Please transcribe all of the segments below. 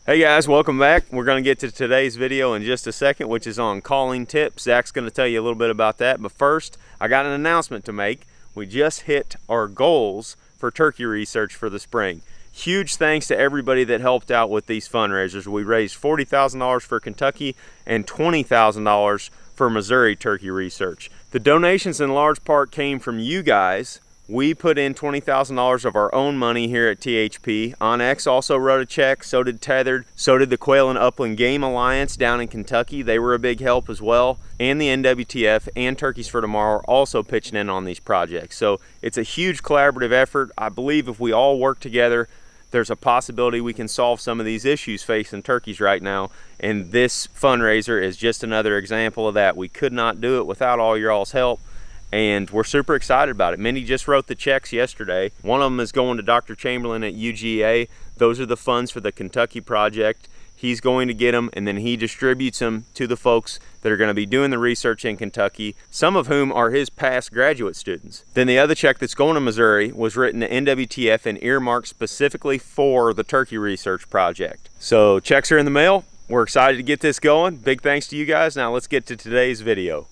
Hey guys, welcome back. We're going to get to today's video in just a second, which is on calling tips. Zach's going to tell you a little bit about that, but first I got an announcement to make. We just hit our goals for turkey research for the spring. Huge thanks to everybody that helped out with these fundraisers. We raised $40,000 for Kentucky and $20,000 for Missouri turkey research. The donations in large part came from you guys. We put in $20,000 of our own money here at THP. Onyx also wrote a check, so did Tethered, so did the Quail and Upland Game Alliance down in Kentucky. They were a big help as well. And the NWTF and Turkeys for Tomorrow are also pitching in on these projects. So it's a huge collaborative effort. I believe if we all work together, there's a possibility we can solve some of these issues facing turkeys right now. And this fundraiser is just another example of that. We could not do it without all your all's help. And we're super excited about it. Mindy just wrote the checks yesterday. One of them is going to Dr. Chamberlain at UGA. Those are the funds for the Kentucky project. He's going to get them, and then he distributes them to the folks that are going to be doing the research in Kentucky, some of whom are his past graduate students. Then the other check that's going to Missouri was written to NWTF and earmarked specifically for the turkey research project. So checks are in the mail. We're excited to get this going. Big thanks to you guys. Now let's get to today's video.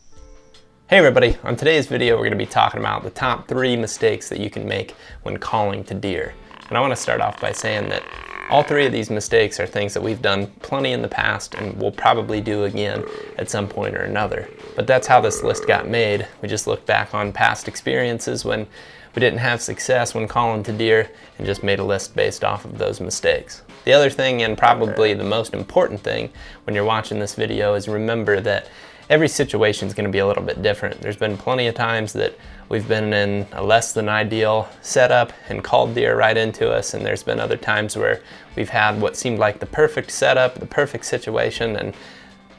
Hey everybody, on today's video we're going to be talking about the top 3 mistakes that you can make when calling to deer. And I want to start off by saying that all 3 of these mistakes are things that we've done plenty in the past and will probably do again at some point or another. But that's how this list got made. We just looked back on past experiences when we didn't have success when calling to deer and just made a list based off of those mistakes. The other thing, and probably the most important thing when you're watching this video, is remember that every situation is going to be a little bit different. There's been plenty of times that we've been in a less than ideal setup and called deer right into us, and there's been other times where we've had what seemed like the perfect setup, the perfect situation, and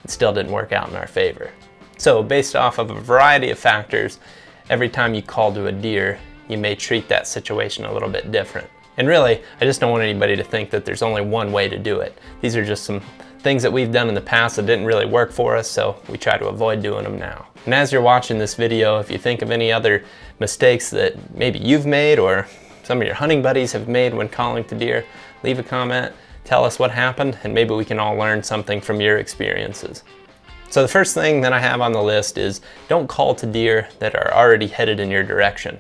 it still didn't work out in our favor. So based off of a variety of factors, every time you call to a deer, you may treat that situation a little bit different. And really, I just don't want anybody to think that there's only one way to do it. These are just some things that we've done in the past that didn't really work for us, so we try to avoid doing them now. And as you're watching this video, if you think of any other mistakes that maybe you've made or some of your hunting buddies have made when calling to deer, leave a comment, tell us what happened, and maybe we can all learn something from your experiences. So the first thing that I have on the list is don't call to deer that are already headed in your direction.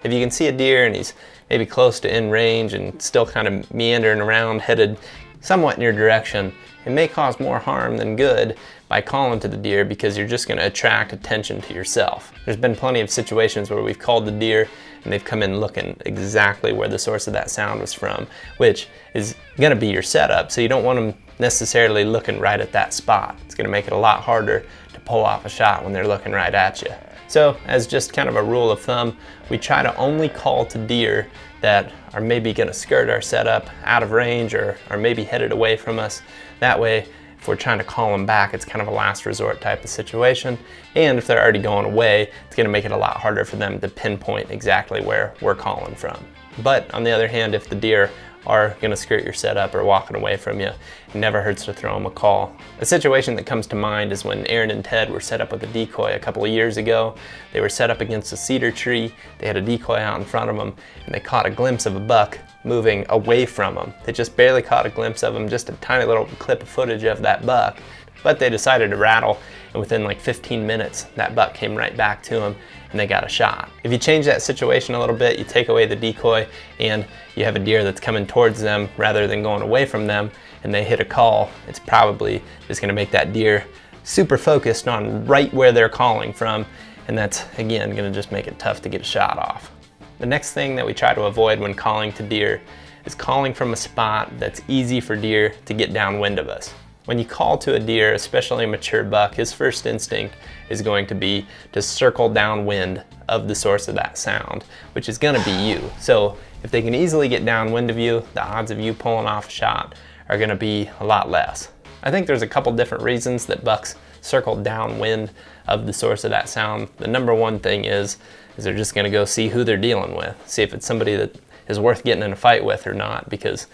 If you can see a deer and he's maybe close to in range and still kind of meandering around, headed somewhat in your direction, it may cause more harm than good by calling to the deer because you're just going to attract attention to yourself. There's been plenty of situations where we've called the deer and they've come in looking exactly where the source of that sound was from, which is going to be your setup, so you don't want them necessarily looking right at that spot. It's going to make it a lot harder to pull off a shot when they're looking right at you. So as just kind of a rule of thumb, we try to only call to deer that are maybe going to skirt our setup out of range or are maybe headed away from us. That way, if we're trying to call them back, it's kind of a last resort type of situation. And if they're already going away, it's going to make it a lot harder for them to pinpoint exactly where we're calling from. But on the other hand, if the deer are going to skirt your setup or walking away from you, it never hurts to throw them a call. A situation that comes to mind is when Aaron and Ted were set up with a decoy a couple of years ago. They were set up against a cedar tree. They had a decoy out in front of them, and they caught a glimpse of a buck moving away from them. They just barely caught a glimpse of him, just a tiny little clip of footage of that buck. But they decided to rattle, and within like 15 minutes, that buck came right back to them, and they got a shot. If you change that situation a little bit, you take away the decoy, and you have a deer that's coming towards them rather than going away from them, and they hit a call, it's probably just gonna make that deer super focused on right where they're calling from, and that's, again, gonna just make it tough to get a shot off. The next thing that we try to avoid when calling to deer is calling from a spot that's easy for deer to get downwind of us. When you call to a deer, especially a mature buck, his first instinct is going to be to circle downwind of the source of that sound, which is going to be you. So if they can easily get downwind of you, the odds of you pulling off a shot are going to be a lot less. I think there's a couple different reasons that bucks circle downwind of the source of that sound. The number one thing is they're just going to go see who they're dealing with, see if it's somebody that is worth getting in a fight with or not, because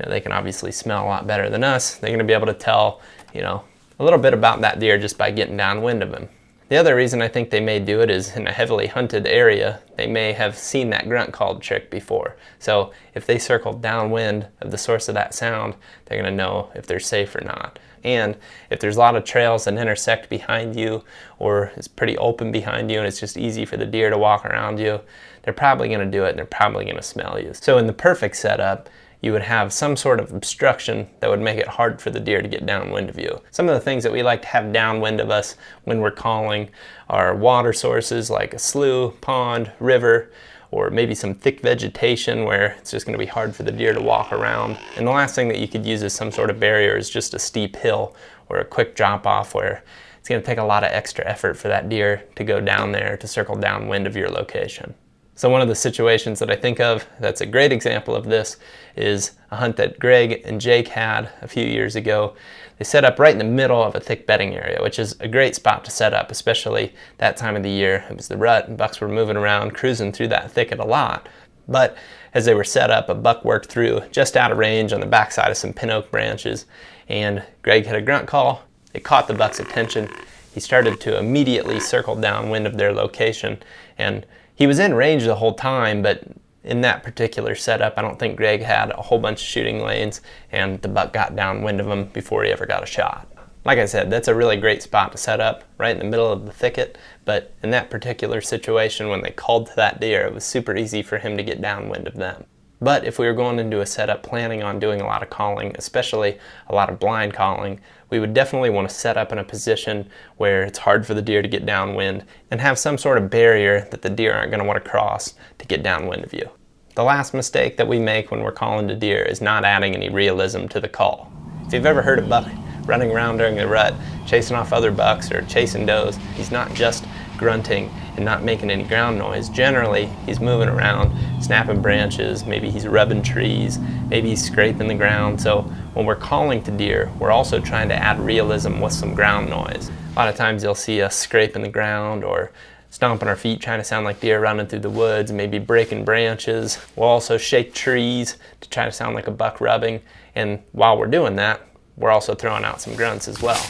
they can obviously smell a lot better than us. They're going to be able to tell, a little bit about that deer just by getting downwind of him. The other reason I think they may do it is in a heavily hunted area, they may have seen that grunt called trick before. So if they circle downwind of the source of that sound, they're going to know if they're safe or not. And if there's a lot of trails that intersect behind you, or it's pretty open behind you and it's just easy for the deer to walk around you, they're probably going to do it and they're probably going to smell you. So in the perfect setup, you would have some sort of obstruction that would make it hard for the deer to get downwind of you. Some of the things that we like to have downwind of us when we're calling are water sources like a slough, pond, river, or maybe some thick vegetation where it's just going to be hard for the deer to walk around. And the last thing that you could use as some sort of barrier is just a steep hill or a quick drop off where it's going to take a lot of extra effort for that deer to go down there to circle downwind of your location. So one of the situations that I think of that's a great example of this is a hunt that Greg and Jake had a few years ago. They set up right in the middle of a thick bedding area, which is a great spot to set up, especially that time of the year. It was the rut and bucks were moving around, cruising through that thicket a lot. But as they were set up, a buck worked through just out of range on the backside of some pin oak branches, and Greg had a grunt call. It caught the buck's attention. He started to immediately circle downwind of their location, and he was in range the whole time, but in that particular setup, I don't think Greg had a whole bunch of shooting lanes, and the buck got downwind of him before he ever got a shot. Like I said, that's a really great spot to set up, right in the middle of the thicket, but in that particular situation, when they called to that deer, it was super easy for him to get downwind of them. But if we were going into a setup planning on doing a lot of calling, especially a lot of blind calling, we would definitely want to set up in a position where it's hard for the deer to get downwind and have some sort of barrier that the deer aren't going to want to cross to get downwind of you. The last mistake that we make when we're calling to deer is not adding any realism to the call. If you've ever heard a buck running around during the rut, chasing off other bucks or chasing does, he's not just grunting and not making any ground noise. Generally, he's moving around, snapping branches, maybe he's rubbing trees, maybe he's scraping the ground. So when we're calling to deer, we're also trying to add realism with some ground noise. A lot of times you'll see us scraping the ground or stomping our feet, trying to sound like deer running through the woods, maybe breaking branches. We'll also shake trees to try to sound like a buck rubbing. And while we're doing that, we're also throwing out some grunts as well.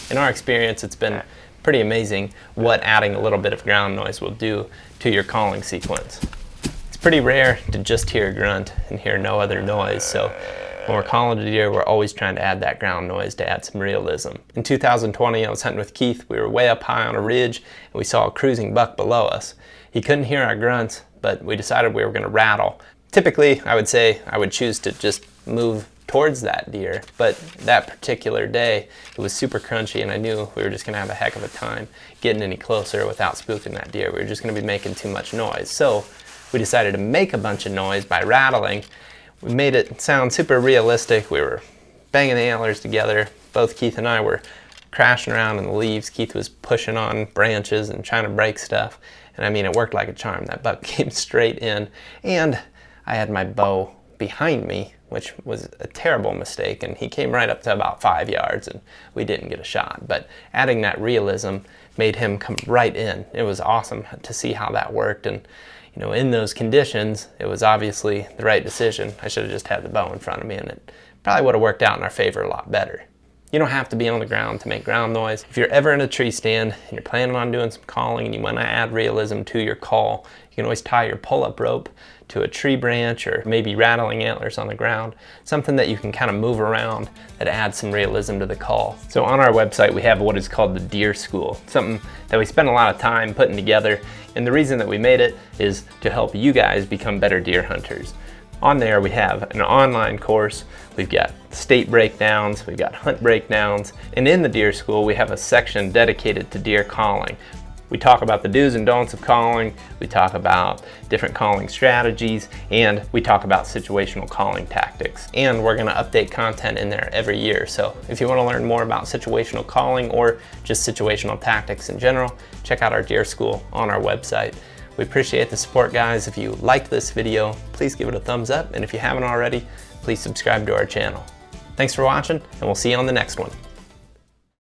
In our experience, it's been pretty amazing what adding a little bit of ground noise will do to your calling sequence. It's pretty rare to just hear a grunt and hear no other noise, so when we're calling to deer, we're always trying to add that ground noise to add some realism. In 2020, I was hunting with Keith. We were way up high on a ridge, and we saw a cruising buck below us. He couldn't hear our grunts, but we decided we were going to rattle. Typically, I would say I would choose to just move towards that deer, but that particular day it was super crunchy and I knew we were just going to have a heck of a time getting any closer without spooking that deer. We were just going to be making too much noise. So we decided to make a bunch of noise by rattling. We made it sound super realistic. We were banging the antlers together. Both Keith and I were crashing around in the leaves. Keith was pushing on branches and trying to break stuff, and I mean, it worked like a charm. That buck came straight in, and I had my bow behind me, which was a terrible mistake, and he came right up to about 5 yards and we didn't get a shot. But adding that realism made him come right in. It was awesome to see how that worked, and you know, in those conditions it was obviously the right decision. I should have just had the bow in front of me and it probably would have worked out in our favor a lot better. You don't have to be on the ground to make ground noise. If you're ever in a tree stand and you're planning on doing some calling and you want to add realism to your call, you can always tie your pull-up rope to a tree branch or maybe rattling antlers on the ground, something that you can kind of move around that adds some realism to the call. So on our website we have what is called the Deer School, something that we spend a lot of time putting together, and the reason that we made it is to help you guys become better deer hunters. On there we have an online course, we've got state breakdowns, we've got hunt breakdowns, and in the Deer School we have a section dedicated to deer calling. We talk about the do's and don'ts of calling, we talk about different calling strategies, and we talk about situational calling tactics. And we're gonna update content in there every year. So if you wanna learn more about situational calling or just situational tactics in general, check out our Deer School on our website. We appreciate the support, guys. If you liked this video, please give it a thumbs up. And if you haven't already, please subscribe to our channel. Thanks for watching, and we'll see you on the next one.